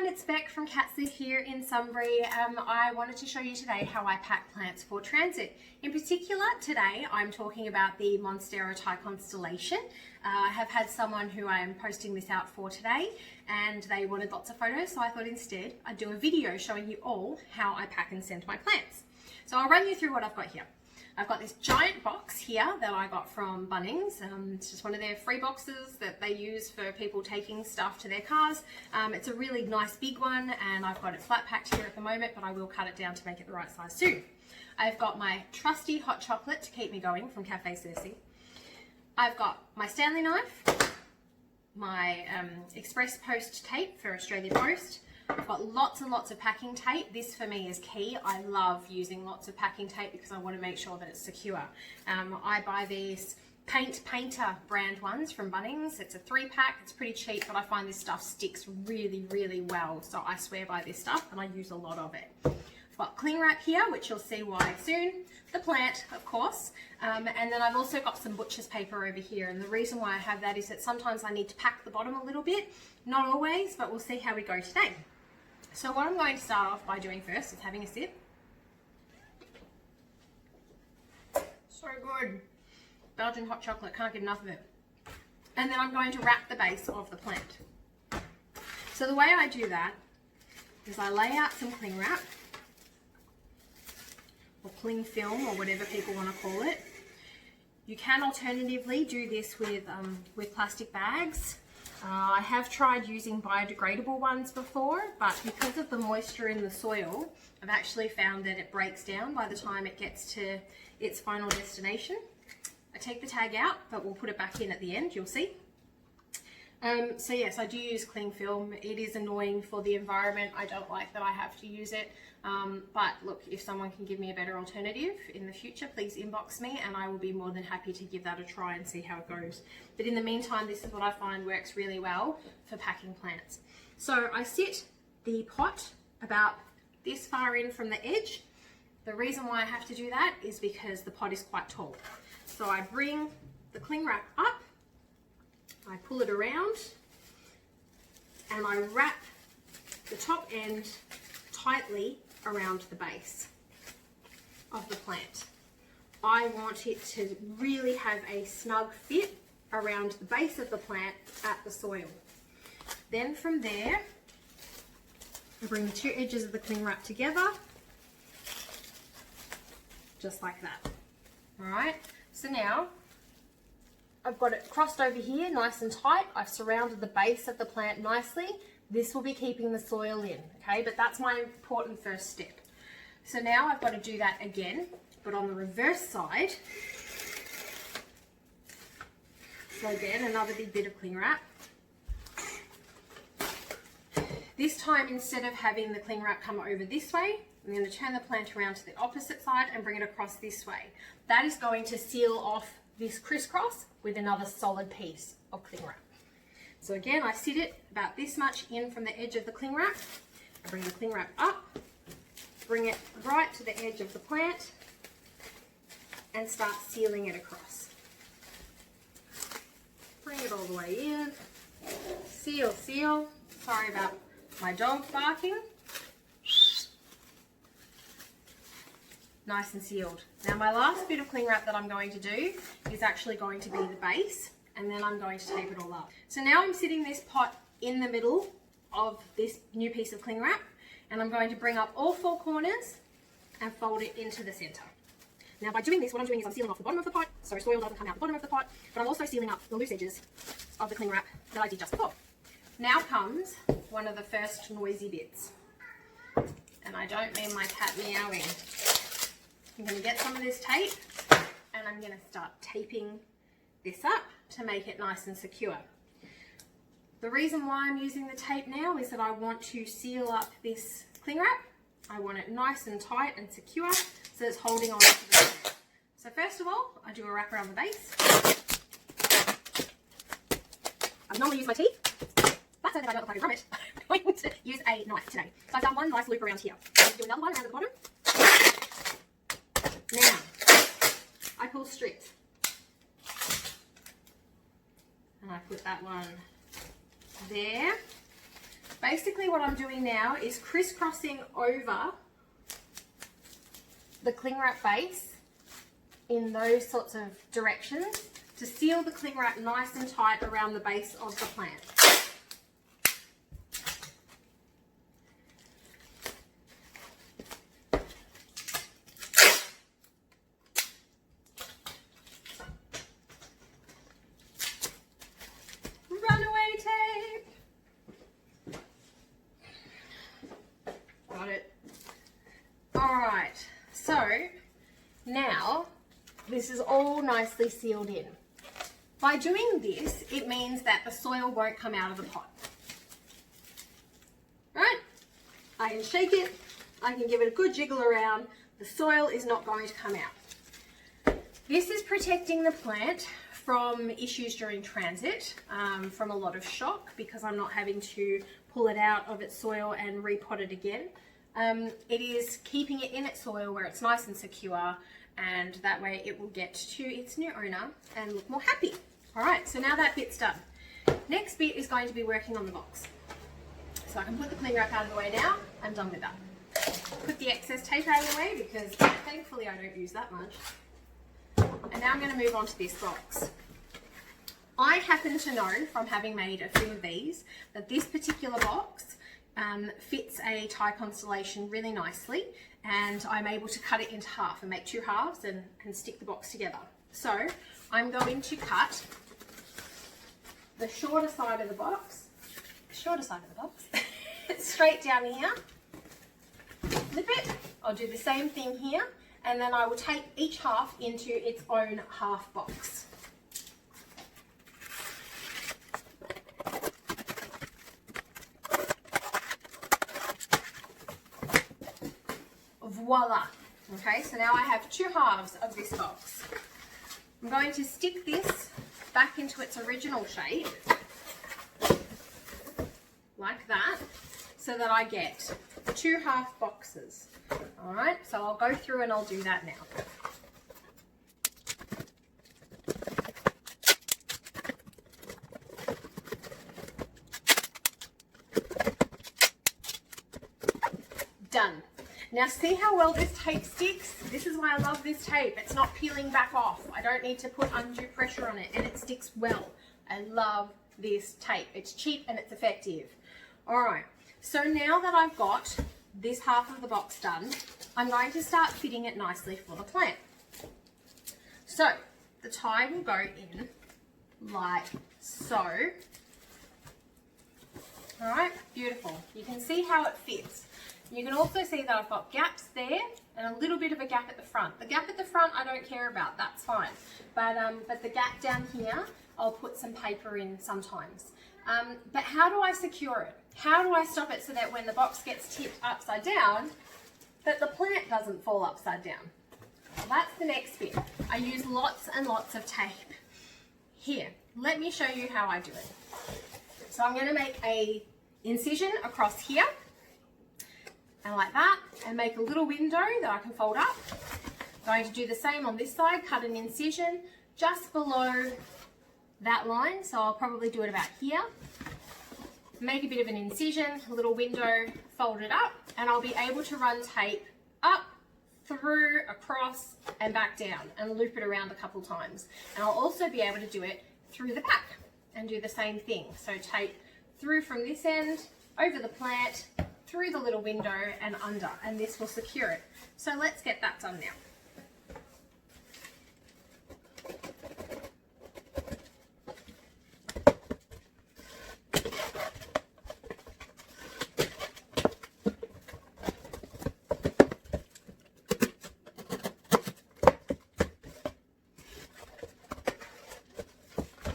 it's Beck from Catsiv here in Sunbury. I wanted to show you today how I pack plants for transit. In particular, today I'm talking about the Monstera Thai constellation. I have had someone who I am posting this out for today, and they wanted lots of photos, so I thought instead I'd do a video showing you all how I pack and send my plants. So I'll run you through what I've got here. I've got this giant box here that I got from Bunnings. It's just one of their free boxes that they use for people taking stuff to their cars. It's a really nice big one, and I've got it flat packed here at the moment, but I will cut it down to make it the right size soon. I've got my trusty hot chocolate to keep me going from Cafe Cersei. I've got my Stanley knife, my Express Post tape for Australia Post. I've got lots and lots of packing tape. This for me is key. I love using lots of packing tape because I want to make sure that it's secure. I buy these Painter brand ones from Bunnings. It's a 3-pack. It's pretty cheap, but I find this stuff sticks really, really well. So I swear by this stuff and I use a lot of it. I've got cling wrap here, which you'll see why soon. The plant, of course. And then I've also got some butcher's paper over here. And the reason why I have that is that sometimes I need to pack the bottom a little bit. Not always, but we'll see how we go today. So what I'm going to start off by doing first is having a sip. So good. Belgian hot chocolate, can't get enough of it. And then I'm going to wrap the base of the plant. So the way I do that is I lay out some cling wrap, or cling film, or whatever people want to call it. You can alternatively do this with plastic bags. I have tried using biodegradable ones before, but because of the moisture in the soil, I've actually found that it breaks down by the time it gets to its final destination. I take the tag out, but we'll put it back in at the end, you'll see. So yes, I do use cling film. It is annoying for the environment. I don't like that I have to use it. But look, if someone can give me a better alternative in the future, please inbox me and I will be more than happy to give that a try and see how it goes. But in the meantime, this is what I find works really well for packing plants. So I sit the pot about this far in from the edge. The reason why I have to do that is because the pot is quite tall. So I bring the cling wrap up, I pull it around, and I wrap the top end tightly around the base of the plant. I want it to really have a snug fit around the base of the plant at the soil. Then from there, I bring the two edges of the cling wrap together, just like that. All right, so now I've got it crossed over here nice and tight. I've surrounded the base of the plant nicely. This will be keeping the soil in, okay? But that's my important first step. So now I've got to do that again, but on the reverse side. So again, another big bit of cling wrap. This time, instead of having the cling wrap come over this way, I'm going to turn the plant around to the opposite side and bring it across this way. That is going to seal off this crisscross with another solid piece of cling wrap. So again, I sit it about this much in from the edge of the cling wrap. I bring the cling wrap up, bring it right to the edge of the plant, and start sealing it across. Bring it all the way in, seal, seal. Sorry about my dog barking. Nice and sealed. Now my last bit of cling wrap that I'm going to do is actually going to be the base, and then I'm going to tape it all up. So now I'm sitting this pot in the middle of this new piece of cling wrap, and I'm going to bring up all 4 corners and fold it into the center. Now by doing this, what I'm doing is I'm sealing off the bottom of the pot, so soil doesn't come out the bottom of the pot, but I'm also sealing up the loose edges of the cling wrap that I did just before. Now comes one of the first noisy bits, and I don't mean my cat meowing. I'm going to get some of this tape and I'm going to start taping this up to make it nice and secure. The reason why I'm using the tape now is that I want to seal up this cling wrap. I want it nice and tight and secure so it's holding on to the tape. So first of all, I do a wrap around the base. I normally use my teeth, but so that I don't look like a rabbit, I'm going to use a knife today. So I've done one nice loop around here. I'm going to do another one around the bottom. Now, I pull strips, and I put that one there. Basically what I'm doing now is crisscrossing over the cling wrap base in those sorts of directions to seal the cling wrap nice and tight around the base of the plant. Runaway tape! Got it. Alright, so now this is all nicely sealed in. By doing this, it means that the soil won't come out of the pot. Right? I can shake it, I can give it a good jiggle around, the soil is not going to come out. This is protecting the plant from issues during transit, from a lot of shock, because I'm not having to pull it out of its soil and repot it again. It is keeping it in its soil where it's nice and secure, and that way it will get to its new owner and look more happy. Alright, so now that bit's done. Next bit is going to be working on the box. So I can put the cling wrap out of the way now. I'm done with that. Put the excess tape out of the way because thankfully I don't use that much. And now I'm going to move on to this box. I happen to know from having made a few of these that this particular box fits a tie constellation really nicely, and I'm able to cut it into half and make two halves and stick the box together. So I'm going to cut the shorter side of the box, straight down here, flip it. I'll do the same thing here, and then I will take each half into its own half box. Voila! Okay, so now I have two halves of this box. I'm going to stick this back into its original shape, like that, so that I get two half boxes. Alright, so I'll go through and I'll do that now. Done. Now see how well this tape sticks? This is why I love this tape. It's not peeling back off. I don't need to put undue pressure on it, and it sticks well. I love this tape. It's cheap and it's effective. Alright, so now that I've got this half of the box done, I'm going to start fitting it nicely for the plant. So the tie will go in like so. Alright, beautiful. You can see how it fits. You can also see that I've got gaps there and a little bit of a gap at the front. The gap at the front I don't care about, that's fine. But the gap down here, I'll put some paper in sometimes. But how do I secure it? How do I stop it so that when the box gets tipped upside down, that the plant doesn't fall upside down? Well, that's the next bit. I use lots and lots of tape. Here, let me show you how I do it. So I'm going to make a incision across here, and like that, and make a little window that I can fold up. I'm going to do the same on this side, cut an incision just below that line, so I'll probably do it about here. Make a bit of an incision, a little window, fold it up, and I'll be able to run tape up, through, across, and back down, and loop it around a couple times. And I'll also be able to do it through the back and do the same thing. So tape through from this end, over the plant, through the little window and under, and this will secure it. So let's get that done now.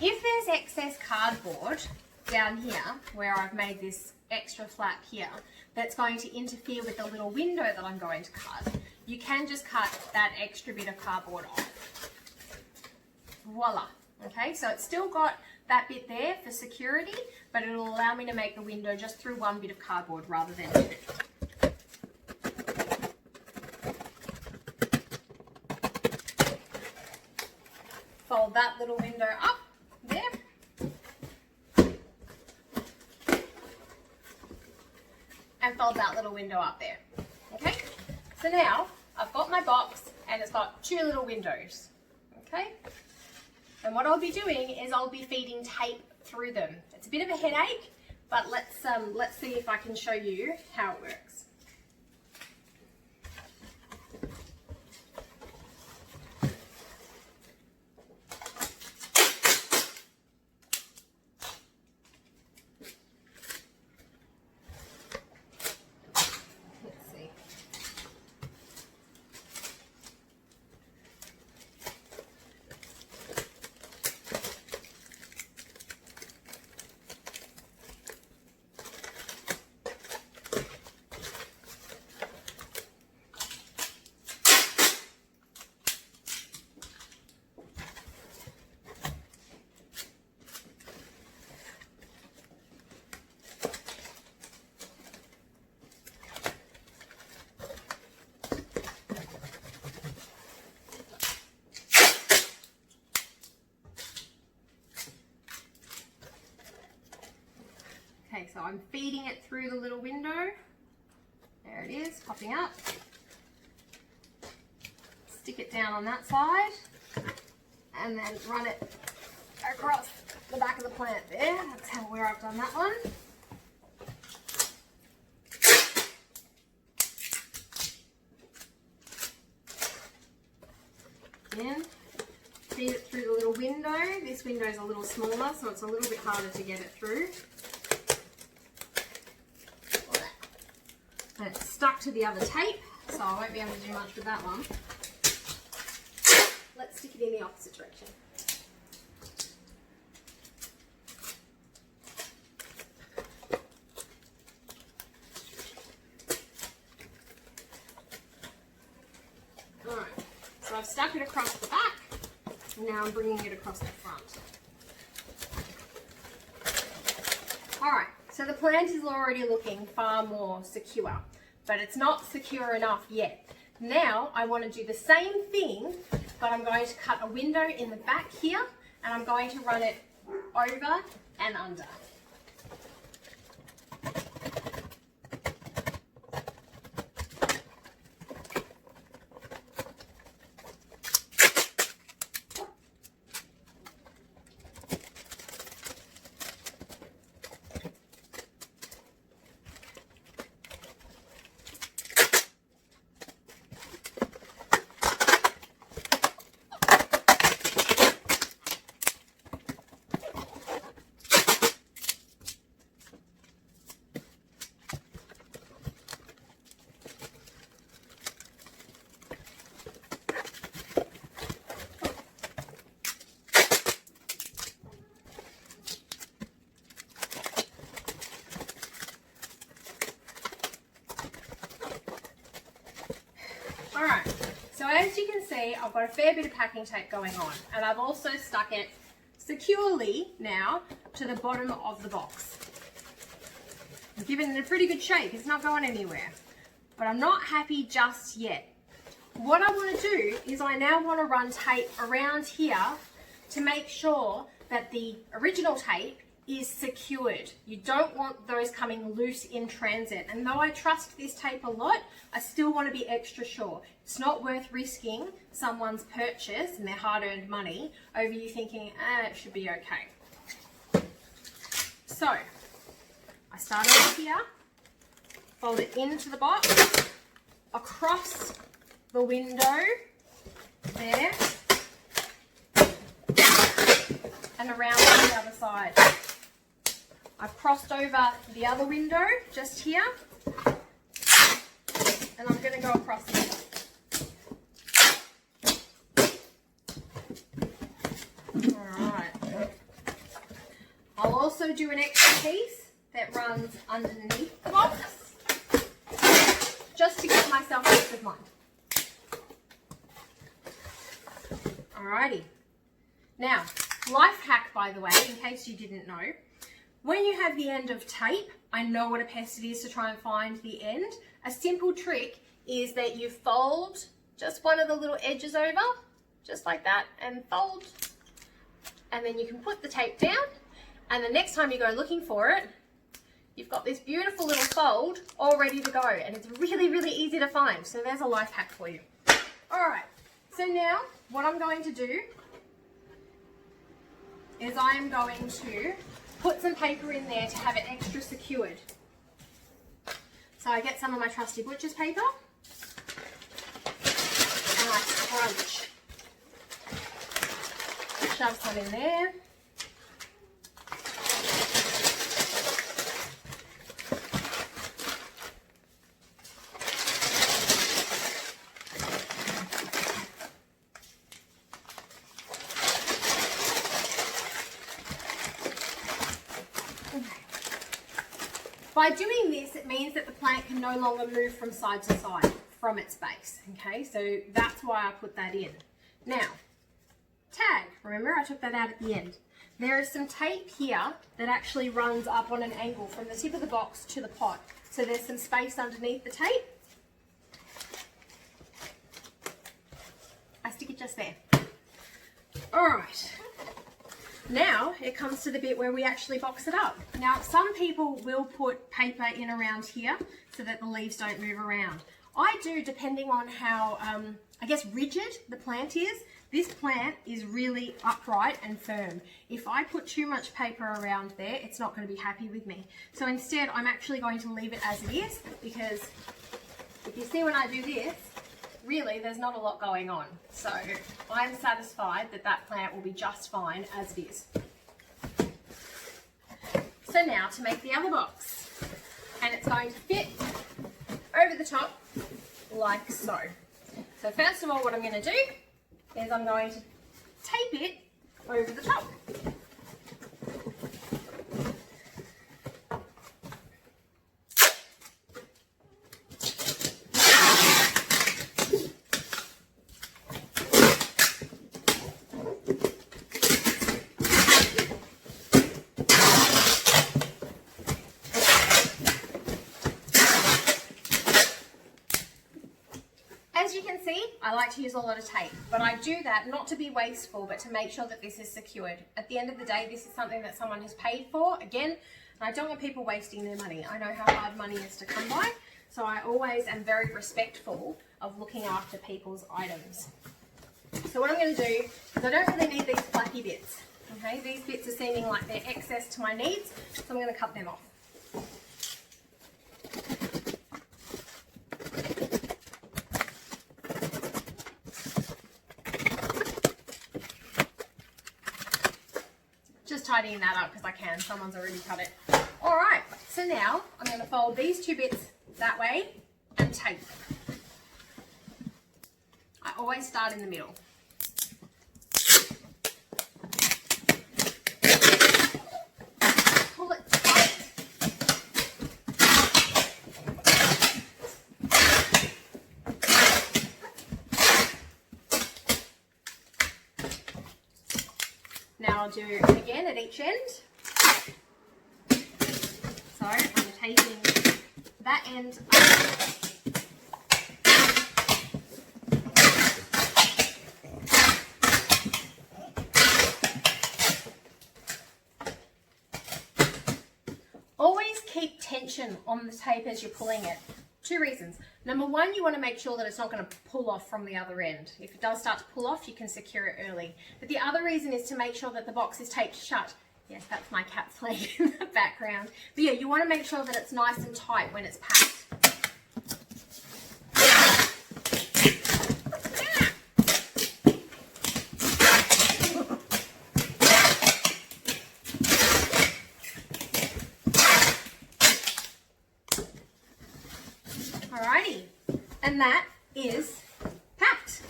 If there's excess cardboard down here, where I've made this extra flap here, that's going to interfere with the little window that I'm going to cut, you can just cut that extra bit of cardboard off. Voila. Okay, so it's still got that bit there for security, but it'll allow me to make the window just through one bit of cardboard rather than two. Fold that little window up there. and fold that little window up there. Okay, so now I've got my box and it's got two little windows. Okay, and what I'll be doing is I'll be feeding tape through them. It's a bit of a headache, but let's see if I can show you how it works. Okay, so I'm feeding it through the little window. There it is, popping up. Stick it down on that side and then run it across the back of the plant there. That's where I've done that one. Again, feed it through the little window. This window is a little smaller, so it's a little bit harder to get it through. And it's stuck to the other tape, so I won't be able to do much with that one. Let's stick it in the opposite direction. Alright, so I've stuck it across the back, and now I'm bringing it across the front. Alright, so the plant is already looking far more secure, but it's not secure enough yet. Now I want to do the same thing, but I'm going to cut a window in the back here, and I'm going to run it over and under. Alright, so as you can see, I've got a fair bit of packing tape going on, and I've also stuck it securely now to the bottom of the box. I've given it a pretty good shape, it's not going anywhere. But I'm not happy just yet. What I want to do is I now want to run tape around here to make sure that the original tape is secured. You don't want those coming loose in transit. And though I trust this tape a lot, I still want to be extra sure. It's not worth risking someone's purchase and their hard-earned money over you thinking, it should be okay. So, I start over here, fold it into the box, across the window, there, and around to the other side. I've crossed over the other window just here, and I'm going to go across the other. Alright. I'll also do an extra piece that runs underneath the box, just to give myself peace of mind. Alrighty. Now, life hack, by the way, in case you didn't know. When you have the end of tape, I know what a pest it is to try and find the end. A simple trick is that you fold just one of the little edges over, just like that, and fold. And then you can put the tape down, and the next time you go looking for it, you've got this beautiful little fold all ready to go, and it's really, really easy to find. So there's a life hack for you. All right, so now what I'm going to do is I am going to put some paper in there to have it extra secured. So I get some of my trusty butcher's paper and I scrunch. Shove some in there. By doing this, it means that the plant can no longer move from side to side from its base, okay? So that's why I put that in. Now, tag. Remember, I took that out at the end. There is some tape here that actually runs up on an angle from the tip of the box to the pot. So there's some space underneath the tape. I stick it just there. All right. Now it comes to the bit where we actually box it up. Now some people will put paper in around here so that the leaves don't move around. I do, depending on how, I guess, rigid the plant is. This plant is really upright and firm. If I put too much paper around there, it's not going to be happy with me. So instead, I'm actually going to leave it as it is, because if you see when I do this, really, there's not a lot going on. So I'm satisfied that that plant will be just fine as it is. So now to make the other box. And it's going to fit over the top like so. So first of all, what I'm going to do is I'm going to tape it over the top. As you can see, I like to use a lot of tape, but I do that not to be wasteful, but to make sure that this is secured. At the end of the day, this is something that someone has paid for, again, and I don't want people wasting their money. I know how hard money is to come by, so I always am very respectful of looking after people's items. So what I'm going to do is I don't really need these flappy bits, okay? These bits are seeming like they're excess to my needs, so I'm going to cut them off. Just tidying that up because I can, someone's already cut it. All right, so now I'm going to fold these two bits that way and tape. I always start in the middle. Pull it tight. Now I'll do it again at each end. So I'm taping that end up. Always keep tension on the tape as you're pulling it. Two reasons. Number one, you want to make sure that it's not going to pull off from the other end. If it does start to pull off, you can secure it early. But the other reason is to make sure that the box is taped shut. Yes, that's my cat playing in the background. But yeah, you want to make sure that it's nice and tight when it's packed. Alrighty, and that is packed.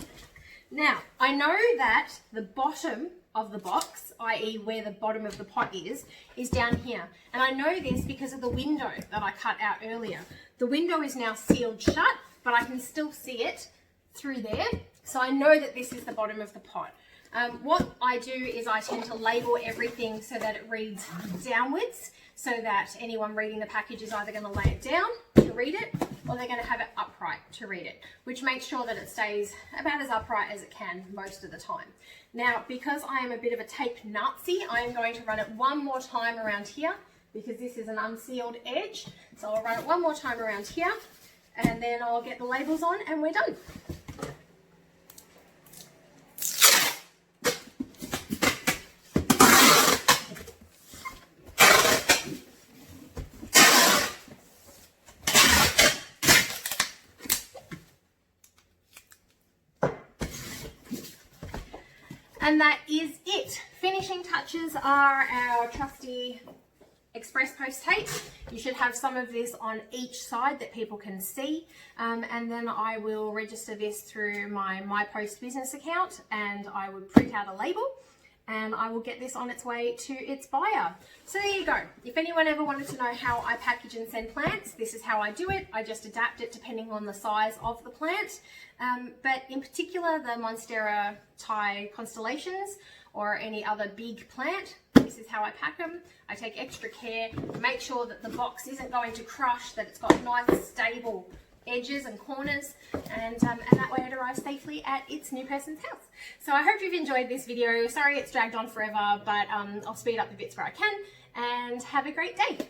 Now, I know that the bottom of the box, i.e. where the bottom of the pot is down here. And I know this because of the window that I cut out earlier. The window is now sealed shut, but I can still see it through there. So I know that this is the bottom of the pot. What I do is I tend to label everything so that it reads downwards, so that anyone reading the package is either going to lay it down to read it, or they're going to have it upright to read it, which makes sure that it stays about as upright as it can most of the time. Now, because I am a bit of a tape Nazi, I am going to run it one more time around here, because this is an unsealed edge. So I'll run it one more time around here, and then I'll get the labels on and we're done. And that is it. Finishing touches are our trusty express post tape. You should have some of this on each side that people can see, and then I will register this through my Post business account, and I would print out a label and I will get this on its way to its buyer. So there you go. If anyone ever wanted to know how I package and send plants, this is how I do it. I just adapt it depending on the size of the plant. But in particular, the Monstera Thai constellations or any other big plant, this is how I pack them. I take extra care, make sure that the box isn't going to crush, that it's got nice stable edges and corners, and that way it arrives safely at its new person's house. So I hope you've enjoyed this video. Sorry it's dragged on forever, but I'll speed up the bits where I can, and have a great day.